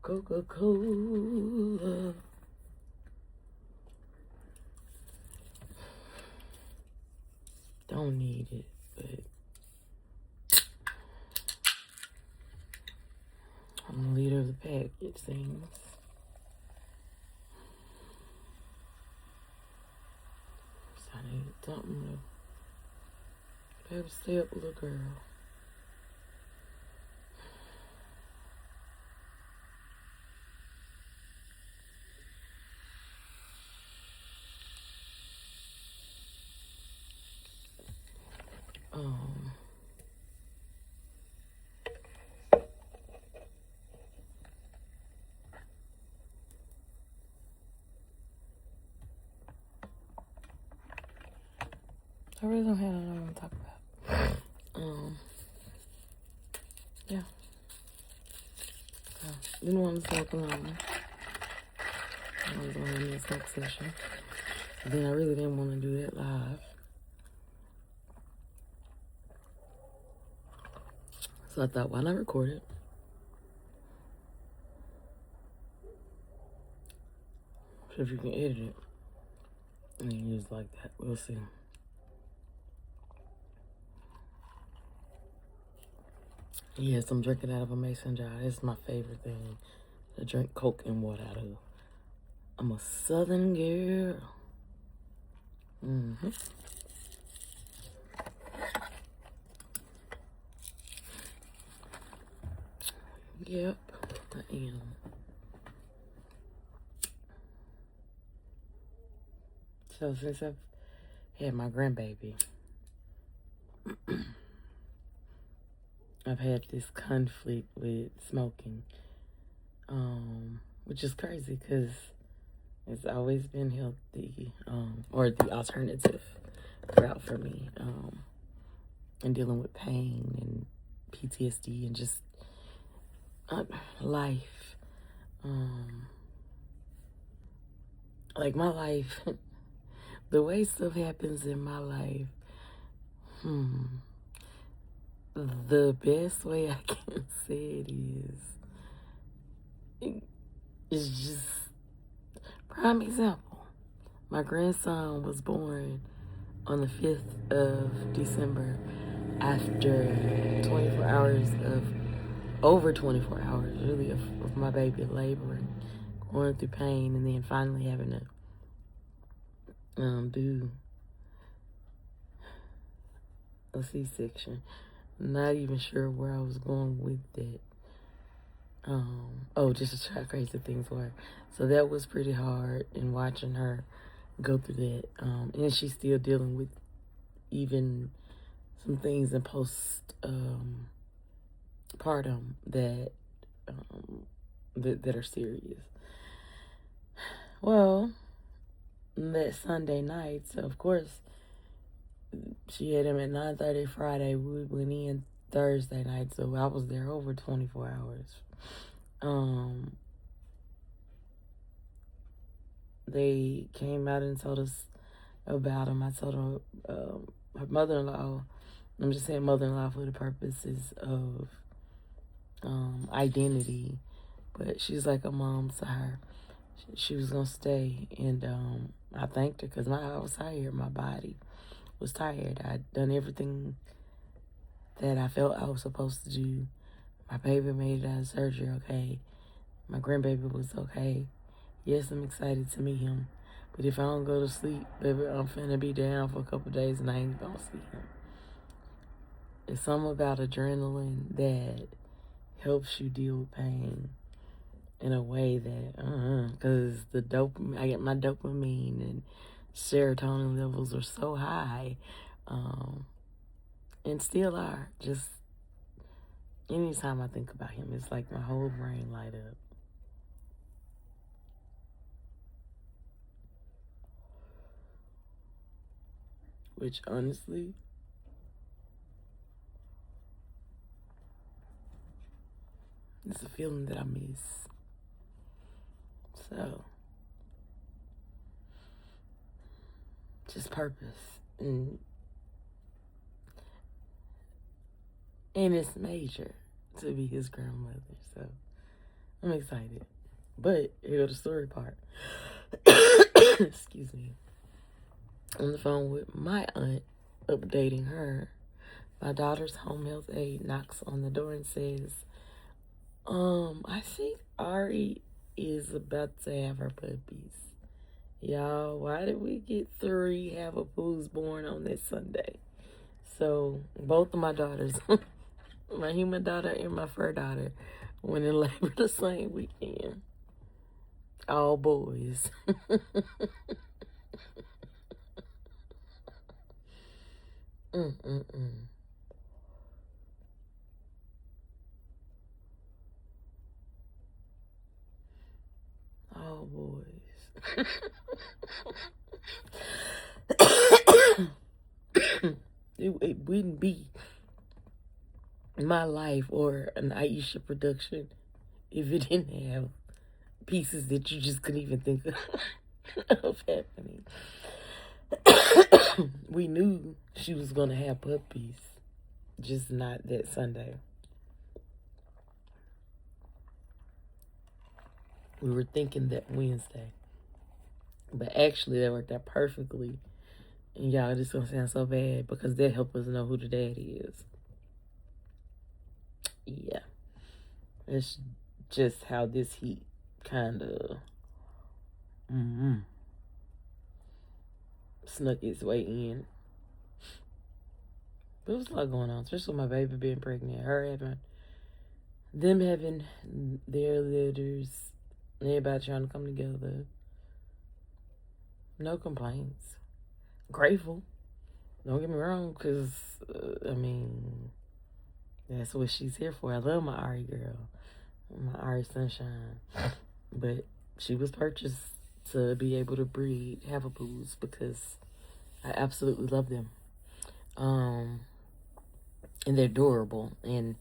Coca-Cola. Don't need it, but I'm the leader of the pack, it seems. So I need something to be able to stay up with a little girl. I really don't have nothing to talk about. Yeah. Didn't want to smoke alone. I was on a smoke session. Then I really didn't want to do that live. So I thought, why not record it? So if you can edit it and use it like that, we'll see. Yes, I'm drinking out of a mason jar. It's my favorite thing to drink Coke and water out of. I'm a Southern girl. Yep, I am. So since I've had my grandbaby, I've had this conflict with smoking, which is crazy because it's always been healthy, or the alternative route for me, and dealing with pain and PTSD and just life. Like my life, the way stuff happens in my life, the best way I can say it is just prime example. My grandson was born on the 5th of December after 24 hours over 24 hours, really, of my baby laboring, going through pain, and then finally having to do a C-section. Not even sure where I was going with that. Just to try crazy things were. So that was pretty hard, and watching her go through that. And she's still dealing with even some things in postpartum that are serious. Well, that Sunday night, so of course, she had him at 9:30 Friday. We went in Thursday night, so I was there over 24 hours. They came out and told us about him. I told her, her mother-in-law, I'm just saying mother-in-law for the purposes of identity, but she's like a mom to her. She was gonna stay, and I thanked her because I was tired. My body was tired. I'd done everything that I felt I was supposed to do. My baby made it out of surgery okay. My grandbaby was okay. Yes, I'm excited to meet him, but if I don't go to sleep, baby, I'm finna be down for a couple of days and I ain't gonna see him. It's something about adrenaline that helps you deal with pain in a way that, because I get my dopamine and serotonin levels are so high, and still are. Just anytime I think about him, it's like my whole brain light up. Which honestly, it's a feeling that I miss. So, just purpose. And it's major. to be his grandmother. So I'm excited. But here go the story part. Excuse me. On the phone with my aunt, updating her. My daughter's home health aide knocks on the door and says, I think Ari is about to have her puppies. Y'all, why did we get 3 Havapoos born on this Sunday? So, both of my daughters, my human daughter and my fur daughter, went in labor the same weekend. All boys. All boys. It wouldn't be my life or an Iseashia production if it didn't have pieces that you just couldn't even think of happening. We knew she was going to have puppies, just not that Sunday. We were thinking that Wednesday, but actually that worked out perfectly. And y'all, this is going to sound so bad because that helped us know who the daddy is. Yeah. It's just how this heat kind of snuck its way in. But there was a lot going on, especially with my baby being pregnant, them having their litters, everybody trying to come together. No complaints. Grateful. Don't get me wrong, because, that's what she's here for. I love my Ari girl, my Ari sunshine. But she was purchased to be able to breed Havapoos because I absolutely love them. And they're adorable. And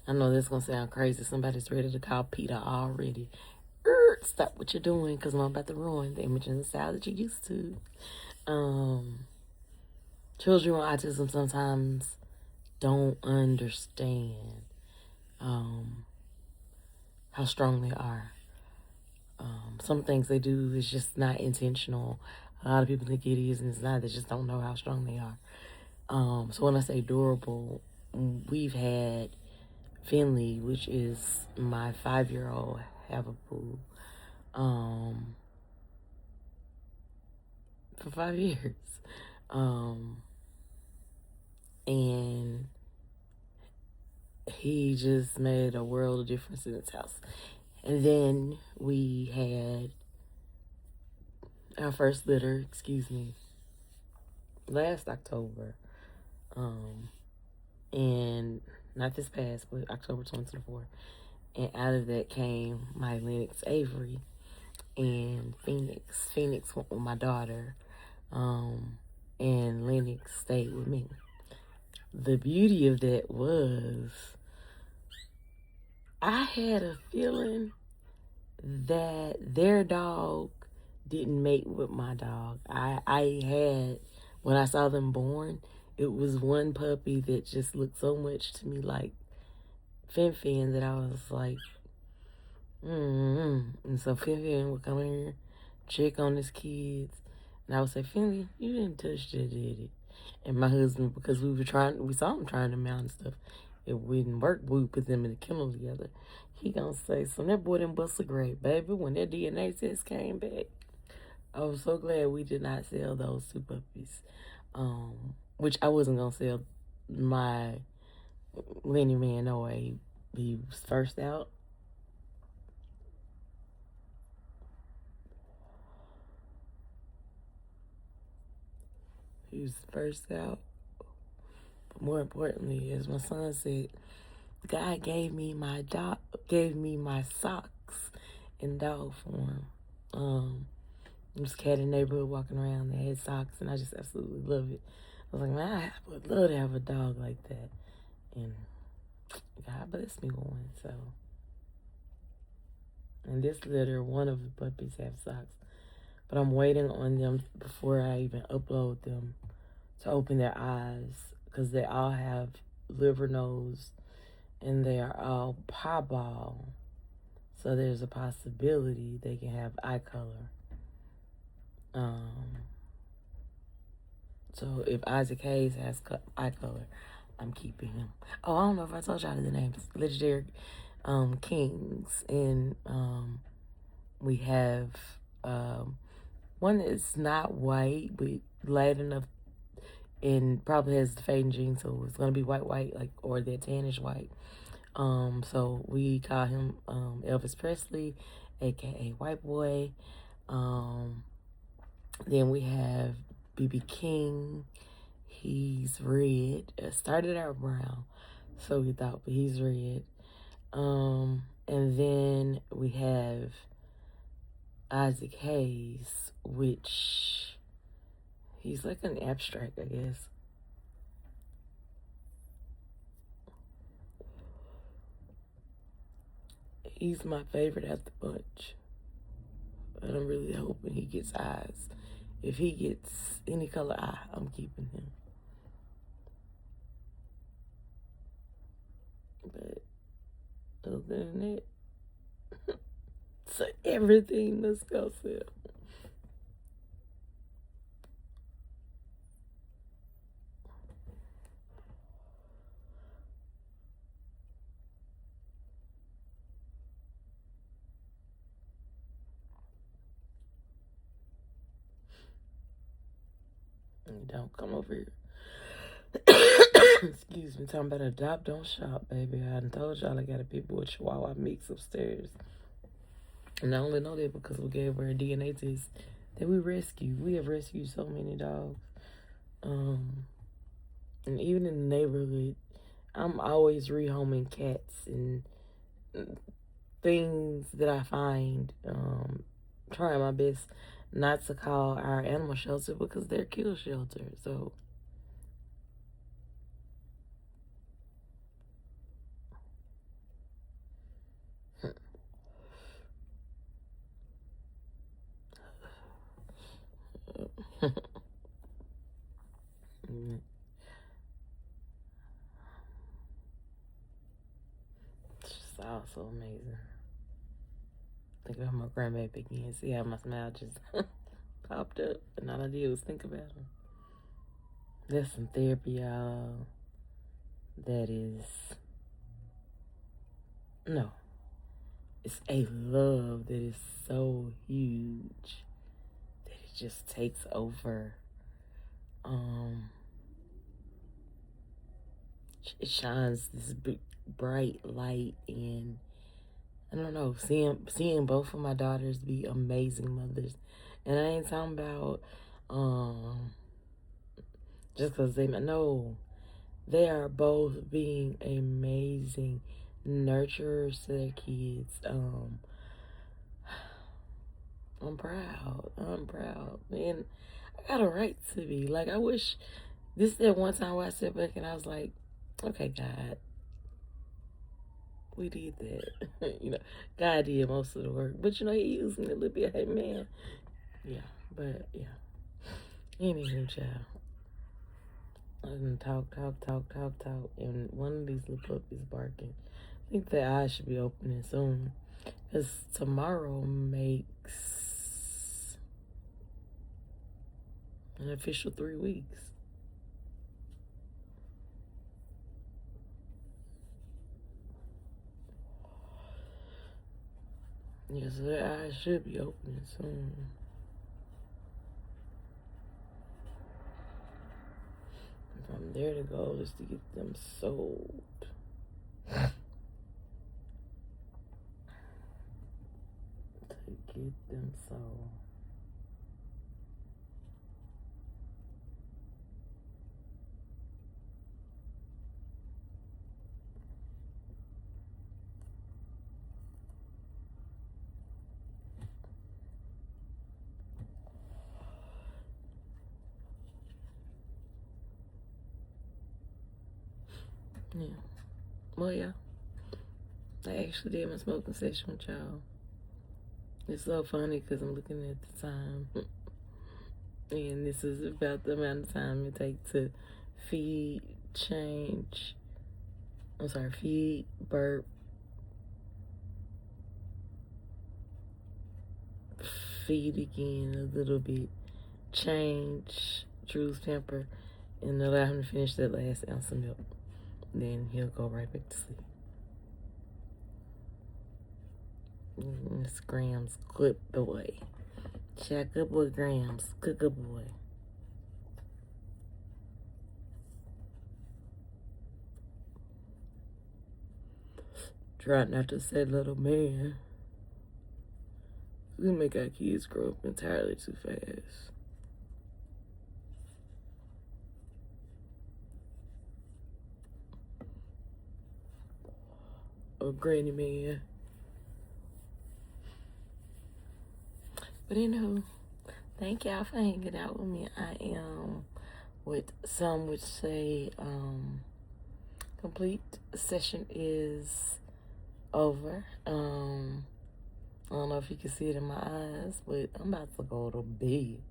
I know this is going to sound crazy. Somebody's ready to call PETA already. Stop what you're doing because I'm about to ruin the image and the style that you're used to. Children with autism sometimes don't understand how strong they are. Some things they do is just not intentional. A lot of people think it is, and it's not. They just don't know how strong they are. So when I say durable, we've had Finley, which is my 5-year-old Havapoo, for 5 years. And he just made a world of difference in his house. And then we had our first litter, last October. And not this past, but October 2024. And out of that came my Lennox Avery and Phoenix. Phoenix went with my daughter. And Lennox stayed with me. The beauty of that was I had a feeling that their dog didn't mate with my dog. I had, when I saw them born, it was one puppy that just looked so much to me like Fin that I was like, And so Fin would come in here, check on his kids, and I would say, Finley, you didn't touch that, did it? And my husband, because we saw him trying them out and stuff, it wouldn't work. We would put them in the kennel together. He gonna say, so that boy didn't bust a grape, baby. When that DNA test came back, I was so glad we did not sell those 2 puppies. Which I wasn't gonna sell my Lenny man no way. He was first out. He was first out. But more importantly, as my son said, God gave me my socks in dog form. There was a cat in the neighborhood walking around that had socks, and I just absolutely love it. I was like, man, I would love to have a dog like that. And God bless me one, so. And this litter, one of the puppies have socks. But I'm waiting on them before I even upload them to open their eyes, because they all have liver nose and they are all piebald. So there's a possibility they can have eye color. So if Isaac Hayes has eye color, I'm keeping him. Oh, I don't know if I told y'all the names. Legendary Kings. And we have one that's not white, but light enough and probably has the fading gene, so it's gonna be white, like, or that tannish white. So we call him Elvis Presley, aka White Boy. Then we have BB King. He's red. It started out brown, so we thought, but he's red. And then we have Isaac Hayes, which he's like an abstract, I guess. He's my favorite out the bunch. And I'm really hoping he gets eyes. If he gets any color eye, I'm keeping him. But other than that, so everything must go sell. Don't come over here. Excuse me, talking about adopt, don't shop, baby. I done told y'all I got a big boy Chihuahua mix upstairs. And I only know that because we gave her a DNA test that we rescued. We have rescued so many dogs. And even in the neighborhood, I'm always rehoming cats and things that I find. Trying my best not to call our animal shelter because they're kill shelter. So it's just all so amazing. Think about my grandbaby again. See how my smile just popped up, and all I did was think about him. That's some therapy, y'all. That is no. It's a love that is so huge that it just takes over. It shines this big, bright light, and I don't know, seeing both of my daughters be amazing mothers, and I ain't talking about just because they are both being amazing nurturers to their kids. I'm proud, and I got a right to be. Like, I wish this that one time where I sat back and I was like, okay, God, we did that. God did most of the work, but he used me a little bit. Hey, man, yeah, but yeah. Anywho, child, I done talk, and one of these little puppies barking. I think their eyes should be opening soon, because tomorrow makes an official 3 weeks. Yeah, so their eyes should be opening soon. From there, the goal is to get them sold. To get them sold. Yeah. Well, yeah. I actually did my smoking session with y'all. It's so funny because I'm looking at the time. And this is about the amount of time it takes to feed, change, I'm sorry, feed, burp, feed again a little bit, change Drew's temper, and allow him to finish that last ounce of milk. Then he'll go right back to sleep. Miss Grams, good boy. Check up with Grams, good boy. Try not to say little man. We make our kids grow up entirely too fast. Oh, granny man. But anywho, thank y'all for hanging out with me. I am what some would say complete. Session is over. I don't know if you can see it in my eyes, but I'm about to go to bed.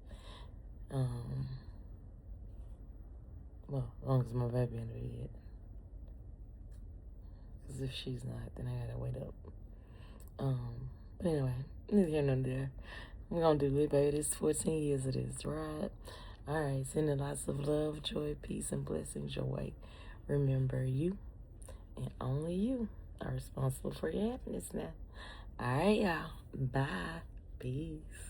Well, as long as my baby in the bed. Because if she's not, then I gotta wait up. But anyway, neither here nor there. I'm gonna do it, baby. This 14 years of this, right? Alright, sending lots of love, joy, peace, and blessings your way. Remember, you and only you are responsible for your happiness now. Alright, y'all. Bye. Peace.